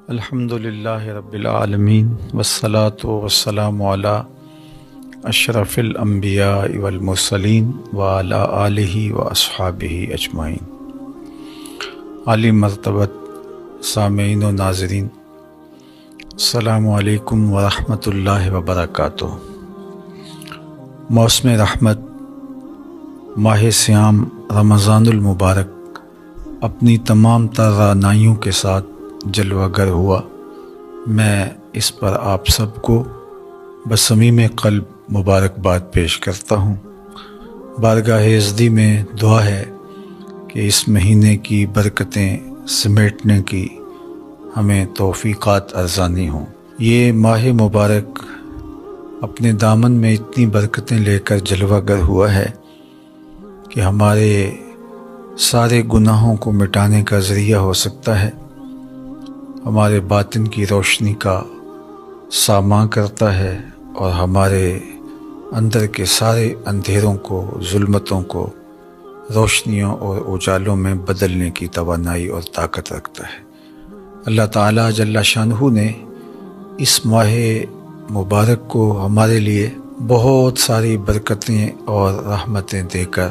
الحمد للہ رب العالمین والصلاة والسلام علی اشرف الانبیاء والمرسلین وعلی آلہ واصحابہ اجمعین۔ عالی مرتبت سامعین و ناظرین، السلام علیکم ورحمۃ اللہ وبرکاتہ۔ موسم رحمت ماہ صیام رمضان المبارک اپنی تمام تر رعنائیوں کے ساتھ جلوہ گر ہوا۔ میں اس پر آپ سب کو بصمیم قلب مبارکباد پیش کرتا ہوں۔ بارگاہ عزدی میں دعا ہے کہ اس مہینے کی برکتیں سمیٹنے کی ہمیں توفیقات ارزانی ہوں۔ یہ ماہ مبارک اپنے دامن میں اتنی برکتیں لے کر جلوہ گر ہوا ہے کہ ہمارے سارے گناہوں کو مٹانے کا ذریعہ ہو سکتا ہے، ہمارے باطن کی روشنی کا ساماں کرتا ہے اور ہمارے اندر کے سارے اندھیروں کو، ظلمتوں کو روشنیوں اور اجالوں میں بدلنے کی توانائی اور طاقت رکھتا ہے۔ اللہ تعالیٰ جل شانہ نے اس ماہ مبارک کو ہمارے لیے بہت ساری برکتیں اور رحمتیں دے کر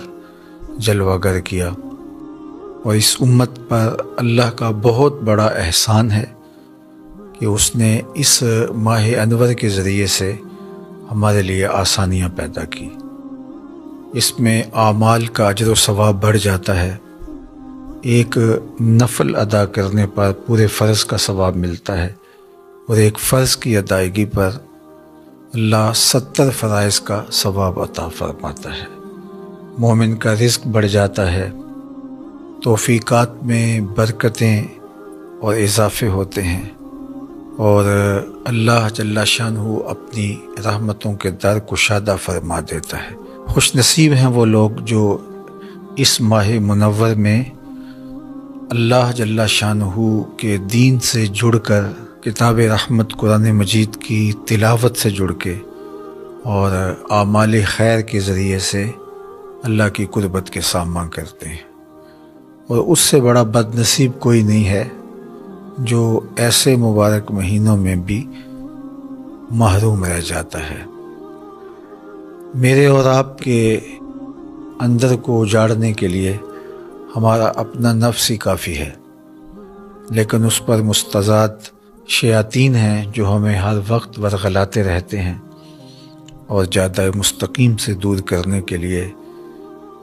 جلوہ گر کیا، اور اس امت پر اللہ کا بہت بڑا احسان ہے کہ اس نے اس ماہ انور کے ذریعے سے ہمارے لیے آسانیاں پیدا کی۔ اس میں اعمال کا اجر و ثواب بڑھ جاتا ہے۔ ایک نفل ادا کرنے پر پورے فرض کا ثواب ملتا ہے، اور ایک فرض کی ادائیگی پر اللہ 70 فرائض کا ثواب عطا فرماتا ہے۔ مومن کا رزق بڑھ جاتا ہے، توفیقات میں برکتیں اور اضافے ہوتے ہیں، اور اللہ جل شانہ اپنی رحمتوں کے در کشادہ فرما دیتا ہے۔ خوش نصیب ہیں وہ لوگ جو اس ماہ منور میں اللہ جل شانہ کے دین سے جڑ کر، کتاب رحمت قرآن مجید کی تلاوت سے جڑ کے اور اعمال خیر کے ذریعے سے اللہ کی قربت کے ساماں کرتے ہیں۔ اور اس سے بڑا بد نصیب کوئی نہیں ہے جو ایسے مبارک مہینوں میں بھی محروم رہ جاتا ہے۔ میرے اور آپ کے اندر کو اجاڑنے کے لیے ہمارا اپنا نفس ہی کافی ہے، لیکن اس پر مستضاد شیاطین ہیں جو ہمیں ہر وقت ورغلاتے رہتے ہیں اور جادہ مستقیم سے دور کرنے کے لیے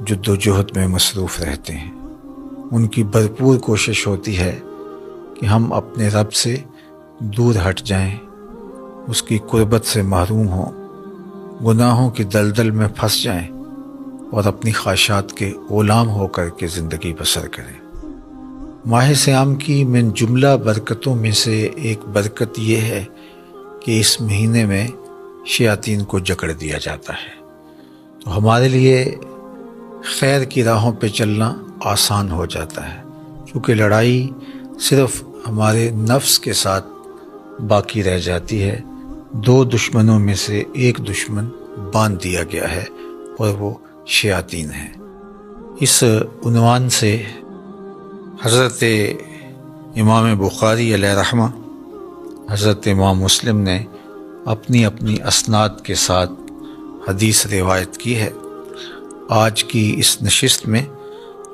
جد و جہد میں مصروف رہتے ہیں۔ ان کی بھرپور کوشش ہوتی ہے کہ ہم اپنے رب سے دور ہٹ جائیں، اس کی قربت سے محروم ہوں، گناہوں کی دلدل میں پھنس جائیں اور اپنی خواہشات کے غلام ہو کر کے زندگی بسر کریں۔ ماہ صیام کی من جملہ برکتوں میں سے ایک برکت یہ ہے کہ اس مہینے میں شیاطین کو جکڑ دیا جاتا ہے، تو ہمارے لیے خیر کی راہوں پہ چلنا آسان ہو جاتا ہے، چونکہ لڑائی صرف ہمارے نفس کے ساتھ باقی رہ جاتی ہے۔ دو دشمنوں میں سے ایک دشمن باندھ دیا گیا ہے اور وہ شیاطین ہیں۔ اس عنوان سے حضرت امام بخاری علیہ رحمہ، حضرت امام مسلم نے اپنی اپنی اسناد کے ساتھ حدیث روایت کی ہے۔ آج کی اس نشست میں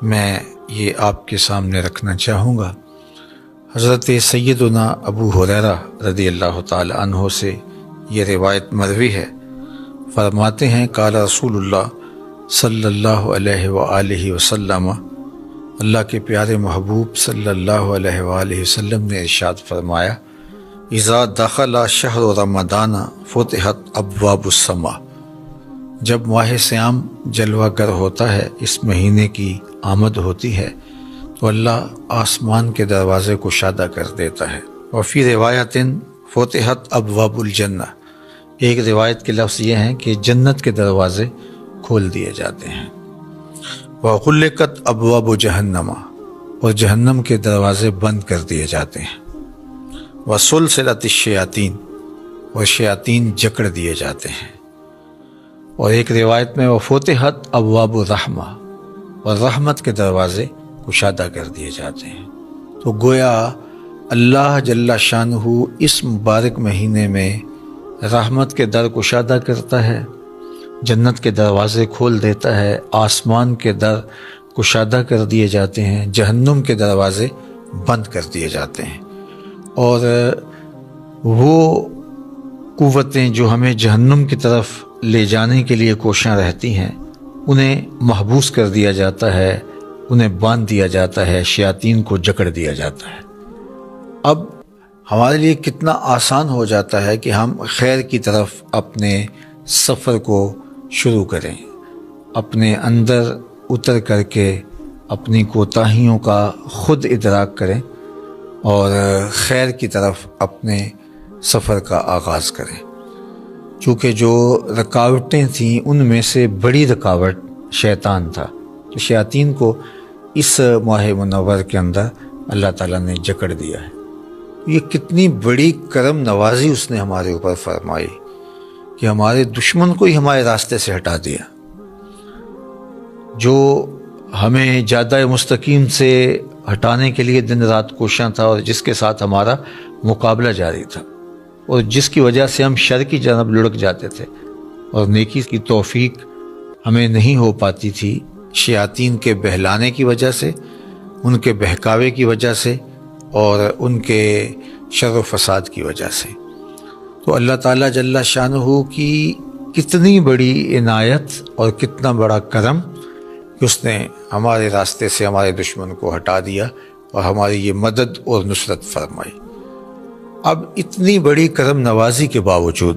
میں یہ آپ کے سامنے رکھنا چاہوں گا۔ حضرت سیدنا ابو ہریرہ رضی اللہ تعالی عنہ سے یہ روایت مروی ہے۔ فرماتے ہیں قال رسول اللہ صلی اللہ علیہ وآلہ وسلم، اللہ کے پیارے محبوب صلی اللہ علیہ وآلہ وسلم نے ارشاد فرمایا، اذا دخل شہر رمضان فتحت ابواب السماء، جب ماہ صیام جلوہ گر ہوتا ہے، اس مہینے کی آمد ہوتی ہے، تو اللہ آسمان کے دروازے کو کشادہ کر دیتا ہے۔ وفی روایت فتحت ابواب الجنہ، ایک روایت کے لفظ یہ ہیں کہ جنت کے دروازے کھول دیے جاتے ہیں۔ وغلقت ابواب جہنم، اور جہنم کے دروازے بند کر دیے جاتے ہیں۔ وسلسلت الشیاطین، اور شیاطین جکڑ دیے جاتے ہیں۔ اور ایک روایت میں وفتحت ابواب الرحمہ، اور رحمت کے دروازے کشادہ کر دیے جاتے ہیں۔ تو گویا اللہ جل شانہ اس مبارک مہینے میں رحمت کے در کشادہ کرتا ہے، جنت کے دروازے کھول دیتا ہے، آسمان کے در کشادہ کر دیے جاتے ہیں، جہنم کے دروازے بند کر دیے جاتے ہیں، اور وہ قوتیں جو ہمیں جہنم کی طرف لے جانے کے لیے کوشاں رہتی ہیں انہیں محبوس کر دیا جاتا ہے، انہیں باندھ دیا جاتا ہے، شیاطین کو جکڑ دیا جاتا ہے۔ اب ہمارے لیے کتنا آسان ہو جاتا ہے کہ ہم خیر کی طرف اپنے سفر کو شروع کریں، اپنے اندر اتر کر کے اپنی کوتاہیوں کا خود ادراک کریں اور خیر کی طرف اپنے سفر کا آغاز کریں۔ چونکہ جو رکاوٹیں تھیں ان میں سے بڑی رکاوٹ شیطان تھا، تو شیاطین کو اس ماہ منور کے اندر اللہ تعالیٰ نے جکڑ دیا ہے۔ یہ کتنی بڑی کرم نوازی اس نے ہمارے اوپر فرمائی کہ ہمارے دشمن کو ہی ہمارے راستے سے ہٹا دیا، جو ہمیں جادہ مستقیم سے ہٹانے کے لیے دن رات کوشاں تھا اور جس کے ساتھ ہمارا مقابلہ جاری تھا، اور جس کی وجہ سے ہم شر کی جانب لڑک جاتے تھے اور نیکی کی توفیق ہمیں نہیں ہو پاتی تھی، شیاطین کے بہلانے کی وجہ سے، ان کے بہکاوے کی وجہ سے اور ان کے شر و فساد کی وجہ سے۔ تو اللہ تعالیٰ جل شانہ کی کتنی بڑی عنایت اور کتنا بڑا کرم کہ اس نے ہمارے راستے سے ہمارے دشمن کو ہٹا دیا اور ہماری یہ مدد اور نصرت فرمائی۔ اب اتنی بڑی کرم نوازی کے باوجود،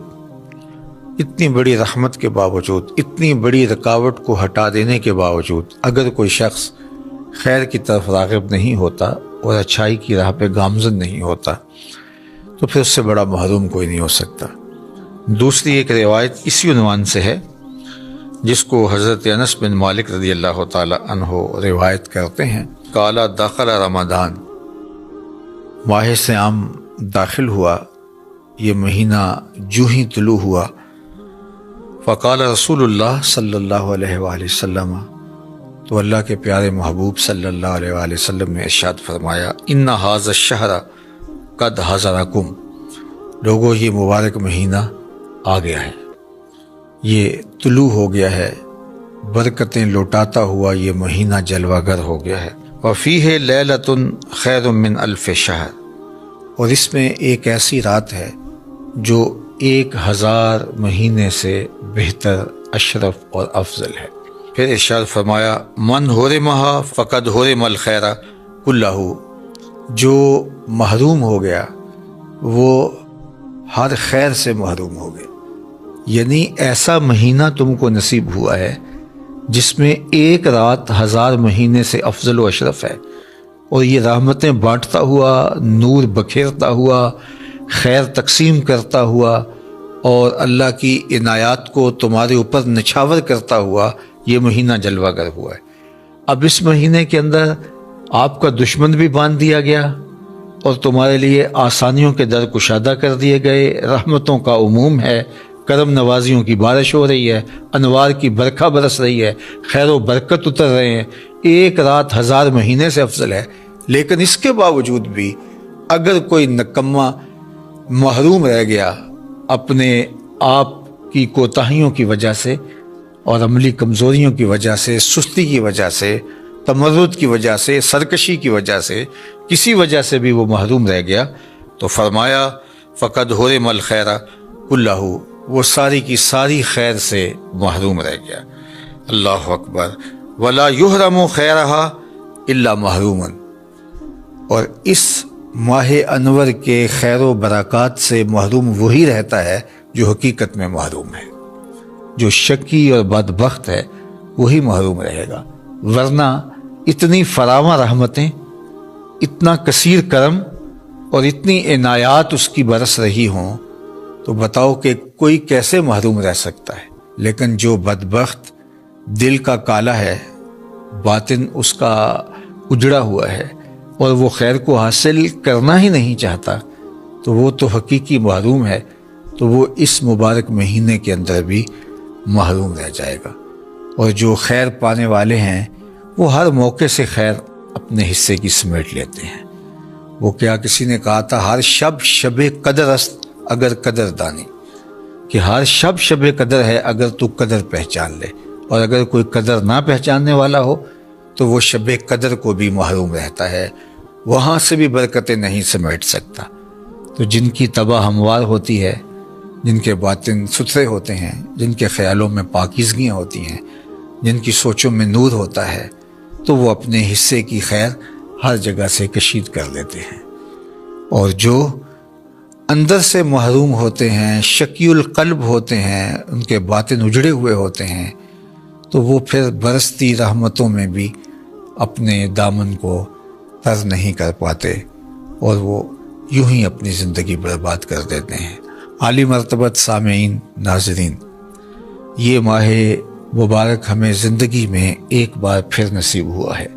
اتنی بڑی رحمت کے باوجود، اتنی بڑی رکاوٹ کو ہٹا دینے کے باوجود اگر کوئی شخص خیر کی طرف راغب نہیں ہوتا اور اچھائی کی راہ پہ گامزن نہیں ہوتا تو پھر اس سے بڑا محروم کوئی نہیں ہو سکتا۔ دوسری ایک روایت اسی عنوان سے ہے جس کو حضرت انس بن مالک رضی اللہ تعالی عنہ روایت کرتے ہیں، قال دخل رمضان، ماہ صیام داخل ہوا، یہ مہینہ جو ہی طلوع ہوا، فقال رسول اللہ صلی اللہ علیہ وآلہ وسلم، تو اللہ کے پیارے محبوب صلی اللہ علیہ وآلہ وسلم نے ارشاد فرمایا، ان ھذا الشہر قد حضرکم، لوگوں یہ مبارک مہینہ آ گیا ہے، یہ طلوع ہو گیا ہے، برکتیں لوٹاتا ہوا یہ مہینہ جلوہ گر ہو گیا ہے، وفیہ لیلۃ خیر من الف شہر، اور اس میں ایک ایسی رات ہے جو 1000 مہینے سے بہتر، اشرف اور افضل ہے۔ پھر ارشاد فرمایا، من حرمھا فقد حرم الخیر کلہ، جو محروم ہو گیا وہ ہر خیر سے محروم ہو گیا، یعنی ایسا مہینہ تم کو نصیب ہوا ہے جس میں ایک رات 1000 مہینے سے افضل و اشرف ہے، اور یہ رحمتیں بانٹتا ہوا، نور بکھیرتا ہوا، خیر تقسیم کرتا ہوا اور اللہ کی عنایات کو تمہارے اوپر نچھاور کرتا ہوا یہ مہینہ جلوہ گر ہوا ہے۔ اب اس مہینے کے اندر آپ کا دشمن بھی باندھ دیا گیا اور تمہارے لیے آسانیوں کے در کشادہ کر دیے گئے، رحمتوں کا عموم ہے، کرم نوازیوں کی بارش ہو رہی ہے، انوار کی برکھا برس رہی ہے، خیر و برکت اتر رہے ہیں، ایک رات 1000 مہینے سے افضل ہے۔ لیکن اس کے باوجود بھی اگر کوئی نکمہ محروم رہ گیا اپنے آپ کی کوتاہیوں کی وجہ سے اور عملی کمزوریوں کی وجہ سے، سستی کی وجہ سے، تمرد کی وجہ سے، سرکشی کی وجہ سے، کسی وجہ سے بھی وہ محروم رہ گیا تو فرمایا فقد حرم الخیر کلہ، وہ ساری کی ساری خیر سے محروم رہ گیا۔ اللہ اکبر۔ ولا یحرم خیرہا الا محروم، اور اس ماہ انور کے خیر و برکات سے محروم وہی رہتا ہے جو حقیقت میں محروم ہے، جو شقی اور بدبخت ہے وہی محروم رہے گا، ورنہ اتنی فراواں رحمتیں، اتنا کثیر کرم اور اتنی عنایات اس کی برس رہی ہوں تو بتاؤ کہ کوئی کیسے محروم رہ سکتا ہے۔ لیکن جو بدبخت دل کا کالا ہے، باطن اس کا اجڑا ہوا ہے اور وہ خیر کو حاصل کرنا ہی نہیں چاہتا تو وہ تو حقیقی محروم ہے، تو وہ اس مبارک مہینے کے اندر بھی محروم رہ جائے گا۔ اور جو خیر پانے والے ہیں وہ ہر موقع سے خیر اپنے حصے کی سمیٹ لیتے ہیں، وہ کیا کسی نے کہا تھا ہر شب شب قدر است اگر قدر دانی، کہ ہر شب شب قدر ہے اگر تو قدر پہچان لے، اور اگر کوئی قدر نہ پہچاننے والا ہو تو وہ شب قدر کو بھی محروم رہتا ہے، وہاں سے بھی برکتیں نہیں سمیٹ سکتا۔ تو جن کی طبع ہموار ہوتی ہے، جن کے باطن ستھرے ہوتے ہیں، جن کے خیالوں میں پاکیزگیاں ہوتی ہیں، جن کی سوچوں میں نور ہوتا ہے، تو وہ اپنے حصے کی خیر ہر جگہ سے کشید کر لیتے ہیں۔ اور جو اندر سے محروم ہوتے ہیں، شقی القلب ہوتے ہیں، ان کے باطن اجڑے ہوئے ہوتے ہیں، تو وہ پھر برستی رحمتوں میں بھی اپنے دامن کو تر نہیں کر پاتے، اور وہ یوں ہی اپنی زندگی برباد کر دیتے ہیں۔ عالی مرتبت سامعین، ناظرین، یہ ماہ مبارک ہمیں زندگی میں ایک بار پھر نصیب ہوا ہے،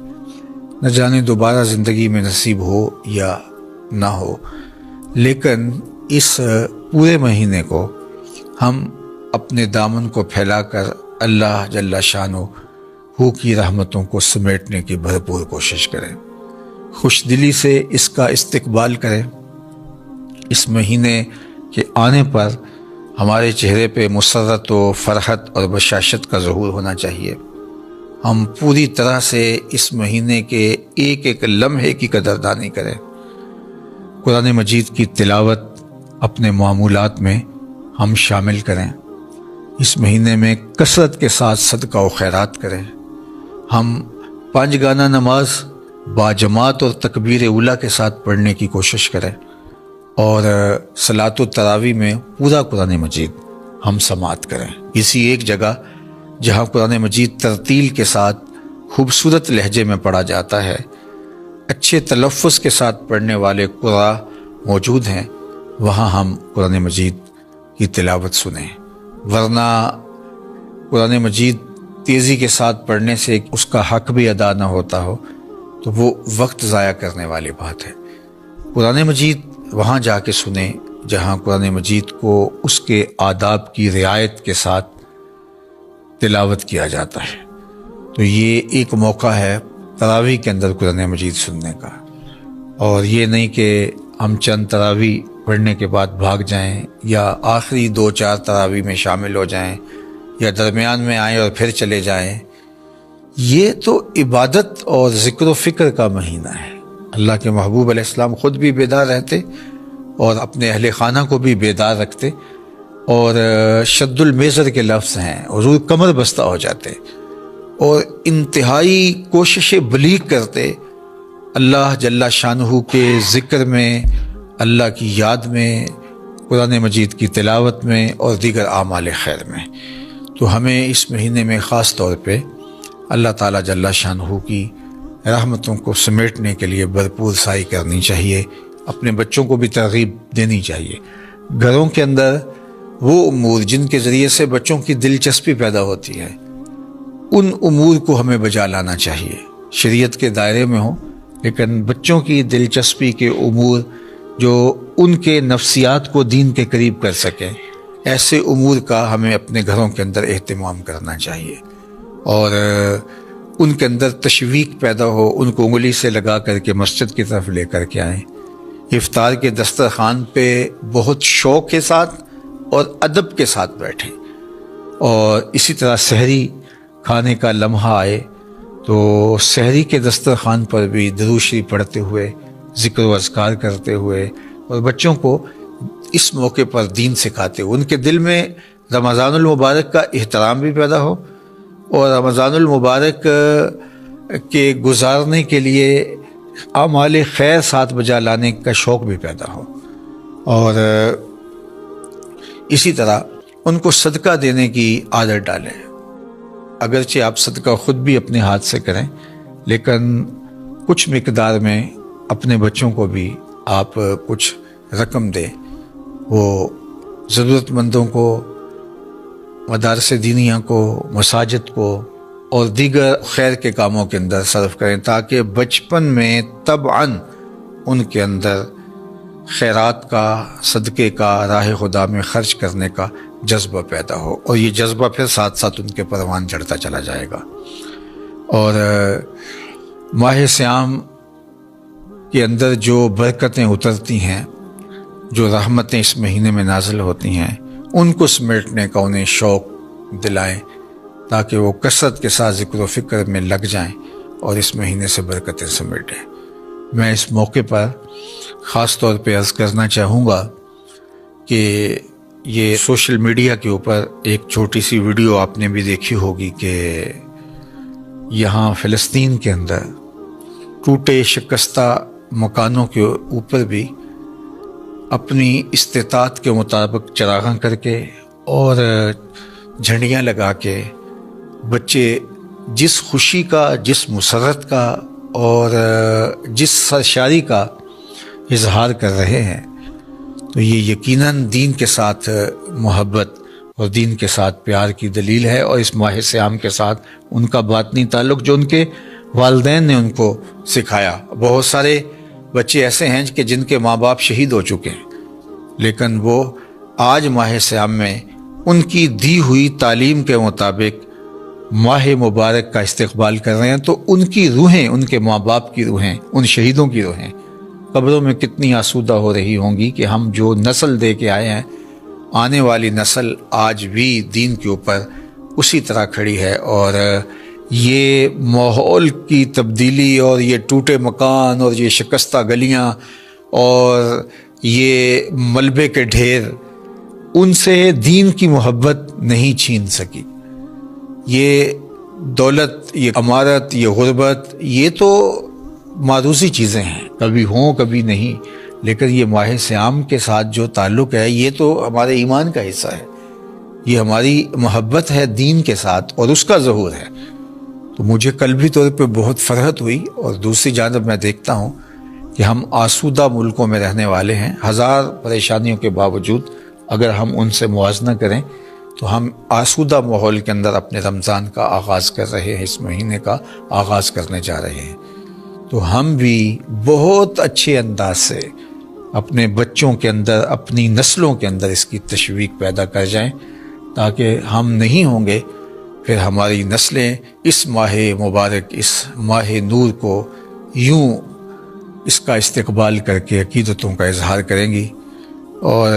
نہ جانے دوبارہ زندگی میں نصیب ہو یا نہ ہو، لیکن اس پورے مہینے کو ہم اپنے دامن کو پھیلا کر اللہ جل شانہ کی رحمتوں کو سمیٹنے کی بھرپور کوشش کریں، خوش دلی سے اس کا استقبال کریں۔ اس مہینے کے آنے پر ہمارے چہرے پہ مسرت و فرحت اور بشاشت کا ظہور ہونا چاہیے۔ ہم پوری طرح سے اس مہینے کے ایک ایک لمحے کی قدردانی کریں، قرآن مجید کی تلاوت اپنے معمولات میں ہم شامل کریں، اس مہینے میں کثرت کے ساتھ صدقہ و خیرات کریں، ہم 5 گانہ نماز باجماعت اور تکبیر اولیٰ کے ساتھ پڑھنے کی کوشش کریں، اور صلاۃ التراویح میں پورا قرآن مجید ہم سماعت کریں۔ کسی ایک جگہ جہاں قرآن مجید ترتیل کے ساتھ خوبصورت لہجے میں پڑھا جاتا ہے، اچھے تلفظ کے ساتھ پڑھنے والے قراء موجود ہیں، وہاں ہم قرآن مجید کی تلاوت سنیں، ورنہ قرآن مجید تیزی کے ساتھ پڑھنے سے اس کا حق بھی ادا نہ ہوتا ہو تو وہ وقت ضائع کرنے والی بات ہے۔ قرآن مجید وہاں جا کے سنیں جہاں قرآن مجید کو اس کے آداب کی رعایت کے ساتھ تلاوت کیا جاتا ہے۔ تو یہ ایک موقع ہے تراویح کے اندر قرآن مجید سننے کا، اور یہ نہیں کہ ہم چند تراویح پڑھنے کے بعد بھاگ جائیں، یا آخری 2-4 تراویح میں شامل ہو جائیں، یا درمیان میں آئیں اور پھر چلے جائیں۔ یہ تو عبادت اور ذکر و فکر کا مہینہ ہے۔ اللہ کے محبوب علیہ السلام خود بھی بیدار رہتے اور اپنے اہل خانہ کو بھی بیدار رکھتے، اور شد المیزر کے لفظ ہیں، حضور کمر بستہ ہو جاتے اور انتہائی کوشش بلیغ کرتے اللہ جل شانہ کے ذکر میں، اللہ کی یاد میں، قرآن مجید کی تلاوت میں اور دیگر اعمال خیر میں۔ تو ہمیں اس مہینے میں خاص طور پہ اللہ تعالیٰ جل شانہ کی رحمتوں کو سمیٹنے کے لیے بھرپور سعی کرنی چاہیے، اپنے بچوں کو بھی ترغیب دینی چاہیے۔ گھروں کے اندر وہ امور جن کے ذریعے سے بچوں کی دلچسپی پیدا ہوتی ہے، ان امور کو ہمیں بجا لانا چاہیے، شریعت کے دائرے میں ہوں، لیکن بچوں کی دلچسپی کے امور جو ان کے نفسیات کو دین کے قریب کر سکیں، ایسے امور کا ہمیں اپنے گھروں کے اندر اہتمام کرنا چاہیے، اور ان کے اندر تشویق پیدا ہو، ان کو انگلی سے لگا کر کے مسجد کی طرف لے کر کے آئیں، افطار کے دسترخوان پہ بہت شوق کے ساتھ اور ادب کے ساتھ بیٹھیں، اور اسی طرح سحری کھانے کا لمحہ آئے تو سحری کے دسترخوان پر بھی درود شریف پڑھتے ہوئے، ذکر و اذکار کرتے ہوئے، اور بچوں کو اس موقع پر دین سکھاتے ہوئے، ان کے دل میں رمضان المبارک کا احترام بھی پیدا ہو، اور رمضان المبارک کے گزارنے کے لیے اعمال خیر ساتھ بجا لانے کا شوق بھی پیدا ہو، اور اسی طرح ان کو صدقہ دینے کی عادت ڈالیں۔ اگرچہ آپ صدقہ خود بھی اپنے ہاتھ سے کریں، لیکن کچھ مقدار میں اپنے بچوں کو بھی آپ کچھ رقم دیں، وہ ضرورت مندوں کو، مدارس دینیہ کو، مساجد کو اور دیگر خیر کے کاموں کے اندر صرف کریں، تاکہ بچپن میں طبعاً ان کے اندر خیرات کا، صدقے کا، راہ خدا میں خرچ کرنے کا جذبہ پیدا ہو، اور یہ جذبہ پھر ساتھ ساتھ ان کے پروان چڑھتا چلا جائے گا۔ اور ماہ صیام کے اندر جو برکتیں اترتی ہیں، جو رحمتیں اس مہینے میں نازل ہوتی ہیں، ان کو سمیٹنے کا انہیں شوق دلائیں تاکہ وہ کثرت کے ساتھ ذکر و فکر میں لگ جائیں اور اس مہینے سے برکتیں سمیٹیں۔ میں اس موقع پر خاص طور پہ عرض کرنا چاہوں گا کہ یہ سوشل میڈیا کے اوپر ایک چھوٹی سی ویڈیو آپ نے بھی دیکھی ہوگی کہ یہاں فلسطین کے اندر ٹوٹے شکستہ مکانوں کے اوپر بھی اپنی استطاعت کے مطابق چراغاں کر کے اور جھنڈیاں لگا کے بچے جس خوشی کا، جس مسرت کا اور جس سرشاری کا اظہار کر رہے ہیں، تو یہ یقیناً دین کے ساتھ محبت اور دین کے ساتھ پیار کی دلیل ہے، اور اس ماہ صیام کے ساتھ ان کا باطنی تعلق جو ان کے والدین نے ان کو سکھایا۔ بہت سارے بچے ایسے ہیں کہ جن کے ماں باپ شہید ہو چکے ہیں، لیکن وہ آج ماہ صیام میں ان کی دی ہوئی تعلیم کے مطابق ماہ مبارک کا استقبال کر رہے ہیں، تو ان کی روحیں، ان کے ماں باپ کی روحیں، ان شہیدوں کی روحیں قبروں میں کتنی آسودہ ہو رہی ہوں گی کہ ہم جو نسل دے کے آئے ہیں، آنے والی نسل آج بھی دین کے اوپر اسی طرح کھڑی ہے، اور یہ ماحول کی تبدیلی اور یہ ٹوٹے مکان اور یہ شکستہ گلیاں اور یہ ملبے کے ڈھیر ان سے دین کی محبت نہیں چھین سکی۔ یہ دولت، یہ عمارت، یہ غربت، یہ تو معروضی چیزیں ہیں، کبھی ہوں کبھی نہیں، لیکن یہ ماہ صیام کے ساتھ جو تعلق ہے یہ تو ہمارے ایمان کا حصہ ہے، یہ ہماری محبت ہے دین کے ساتھ اور اس کا ظہور ہے۔ تو مجھے قلبی طور پہ بہت فرحت ہوئی، اور دوسری جانب میں دیکھتا ہوں کہ ہم آسودہ ملکوں میں رہنے والے ہیں، ہزار پریشانیوں کے باوجود اگر ہم ان سے موازنہ کریں تو ہم آسودہ ماحول کے اندر اپنے رمضان کا آغاز کر رہے ہیں، اس مہینے کا آغاز کرنے جا رہے ہیں۔ تو ہم بھی بہت اچھے انداز سے اپنے بچوں کے اندر، اپنی نسلوں کے اندر اس کی تشویق پیدا کر جائیں، تاکہ ہم نہیں ہوں گے پھر ہماری نسلیں اس ماہ مبارک، اس ماہ نور کو یوں اس کا استقبال کر کے عقیدتوں کا اظہار کریں گی، اور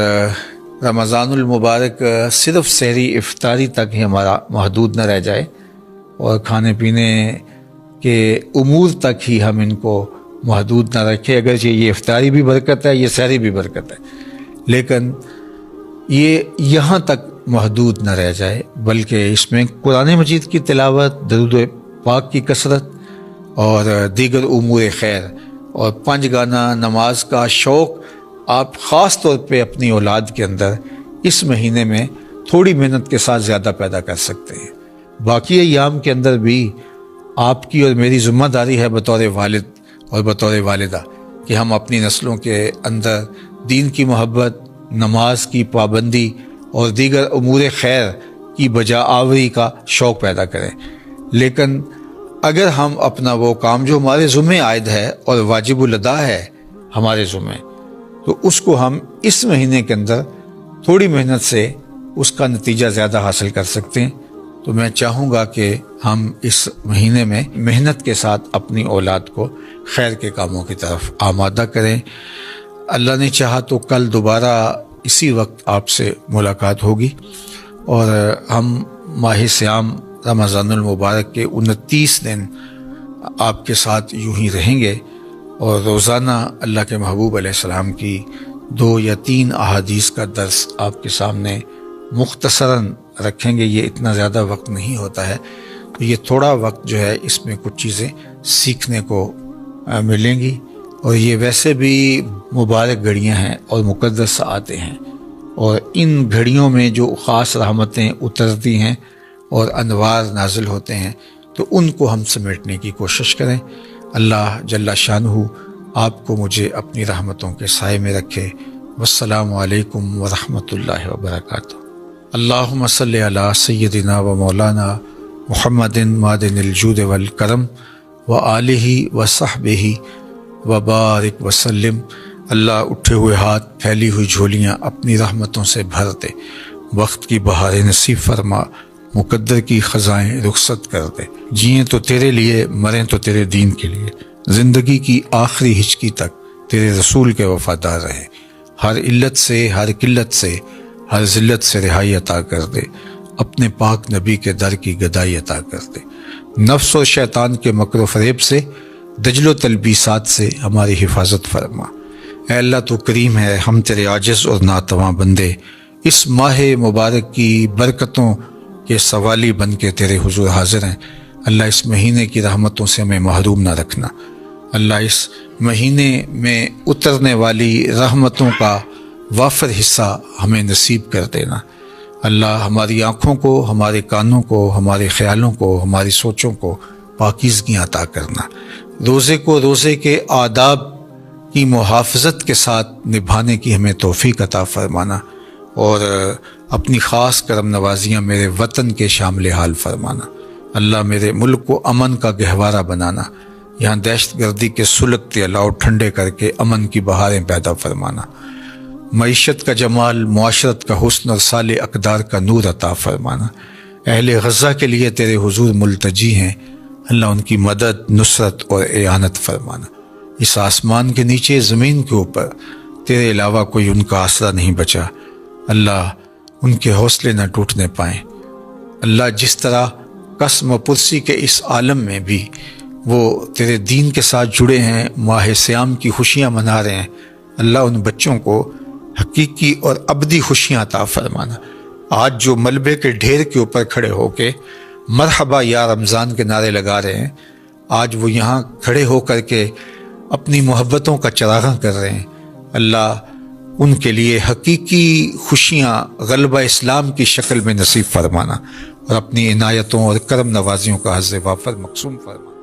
رمضان المبارک صرف سحری افطاری تک ہی ہمارا محدود نہ رہ جائے، اور کھانے پینے کے امور تک ہی ہم ان کو محدود نہ رکھیں۔ اگرچہ یہ افطاری بھی برکت ہے، یہ سحری بھی برکت ہے، لیکن یہ یہاں تک محدود نہ رہ جائے، بلکہ اس میں قرآن مجید کی تلاوت، درود پاک کی کثرت اور دیگر امور خیر اور 5 گانا نماز کا شوق آپ خاص طور پہ اپنی اولاد کے اندر اس مہینے میں تھوڑی محنت کے ساتھ زیادہ پیدا کر سکتے ہیں۔ باقی ایام کے اندر بھی آپ کی اور میری ذمہ داری ہے بطور والد اور بطور والدہ کہ ہم اپنی نسلوں کے اندر دین کی محبت، نماز کی پابندی اور دیگر امور خیر کی بجا آوری کا شوق پیدا کریں۔ لیکن اگر ہم اپنا وہ کام جو ہمارے ذمہ عائد ہے اور واجب الادا ہے ہمارے ذمہ، تو اس کو ہم اس مہینے کے اندر تھوڑی محنت سے اس کا نتیجہ زیادہ حاصل کر سکتے ہیں۔ تو میں چاہوں گا کہ ہم اس مہینے میں محنت کے ساتھ اپنی اولاد کو خیر کے کاموں کی طرف آمادہ کریں۔ اللہ نے چاہا تو کل دوبارہ اسی وقت آپ سے ملاقات ہوگی، اور ہم ماہ صیام رمضان المبارک کے 29 دن آپ کے ساتھ یوں ہی رہیں گے، اور روزانہ اللہ کے محبوب علیہ السلام کی 2 یا 3 احادیث کا درس آپ کے سامنے مختصراً رکھیں گے۔ یہ اتنا زیادہ وقت نہیں ہوتا ہے، تو یہ تھوڑا وقت جو ہے اس میں کچھ چیزیں سیکھنے کو ملیں گی، اور یہ ویسے بھی مبارک گھڑیاں ہیں اور مقدس ساعتیں ہیں، اور ان گھڑیوں میں جو خاص رحمتیں اترتی ہیں اور انوار نازل ہوتے ہیں، تو ان کو ہم سمیٹنے کی کوشش کریں۔ اللہ جل شانہ آپ کو مجھے اپنی رحمتوں کے سائے میں رکھے۔ والسلام علیکم ورحمۃ اللہ وبرکاتہ۔ اللہم صلی علی سیدنا و مولانا محمد معدن الجود والکرم وآلہ وصحبہ وبارک وسلم۔ اللہ اٹھے ہوئے ہاتھ، پھیلی ہوئی جھولیاں اپنی رحمتوں سے بھر دے، وقت کی بہاریں نصیب فرما، مقدر کی خزائیں رخصت کر دے، جئیں تو تیرے لیے، مریں تو تیرے دین کے لیے۔ زندگی کی آخری ہچکی تک تیرے رسول کے وفادار رہیں، ہر علت سے، ہر قلت سے، ہر ذلت سے رہائی عطا کر دے، اپنے پاک نبی کے در کی گدائی عطا کر دے، نفس و شیطان کے مکر و فریب سے، دجل و تلبیسات سے ہماری حفاظت فرما۔ اے اللہ تو کریم ہے، ہم تیرے عاجز اور ناتواں بندے اس ماہ مبارک کی برکتوں کے سوالی بن کے تیرے حضور حاضر ہیں۔ اللہ اس مہینے کی رحمتوں سے ہمیں محروم نہ رکھنا، اللہ اس مہینے میں اترنے والی رحمتوں کا وافر حصہ ہمیں نصیب کر دینا۔ اللہ ہماری آنکھوں کو، ہمارے کانوں کو، ہمارے خیالوں کو، ہماری سوچوں کو پاکیزگی عطا کرنا، روزے کو روزے کے آداب کی محافظت کے ساتھ نبھانے کی ہمیں توفیق عطا فرمانا، اور اپنی خاص کرم نوازیاں میرے وطن کے شامل حال فرمانا۔ اللہ میرے ملک کو امن کا گہوارہ بنانا، یہاں دہشت گردی کے سلگتے الاؤ ٹھنڈے کر کے امن کی بہاریں پیدا فرمانا، معیشت کا جمال، معاشرت کا حسن اور صالح اقدار کا نور عطا فرمانا۔ اہل غزہ کے لیے تیرے حضور ملتجی ہیں، اللہ ان کی مدد، نصرت اور اعانت فرمانا۔ اس آسمان کے نیچے، زمین کے اوپر تیرے علاوہ کوئی ان کا آسرا نہیں بچا، اللہ ان کے حوصلے نہ ٹوٹنے پائیں۔ اللہ جس طرح قسم و پرسی کے اس عالم میں بھی وہ تیرے دین کے ساتھ جڑے ہیں، ماہ صیام کی خوشیاں منا رہے ہیں، اللہ ان بچوں کو حقیقی اور ابدی خوشیاں عطا فرمانا۔ آج جو ملبے کے ڈھیر کے اوپر کھڑے ہو کے مرحبا یا رمضان کے نعرے لگا رہے ہیں، آج وہ یہاں کھڑے ہو کر کے اپنی محبتوں کا چراغاں کر رہے ہیں، اللہ ان کے لیے حقیقی خوشیاں غلبہ اسلام کی شکل میں نصیب فرمانا، اور اپنی عنایتوں اور کرم نوازیوں کا حظ وافر مقسوم فرمانا۔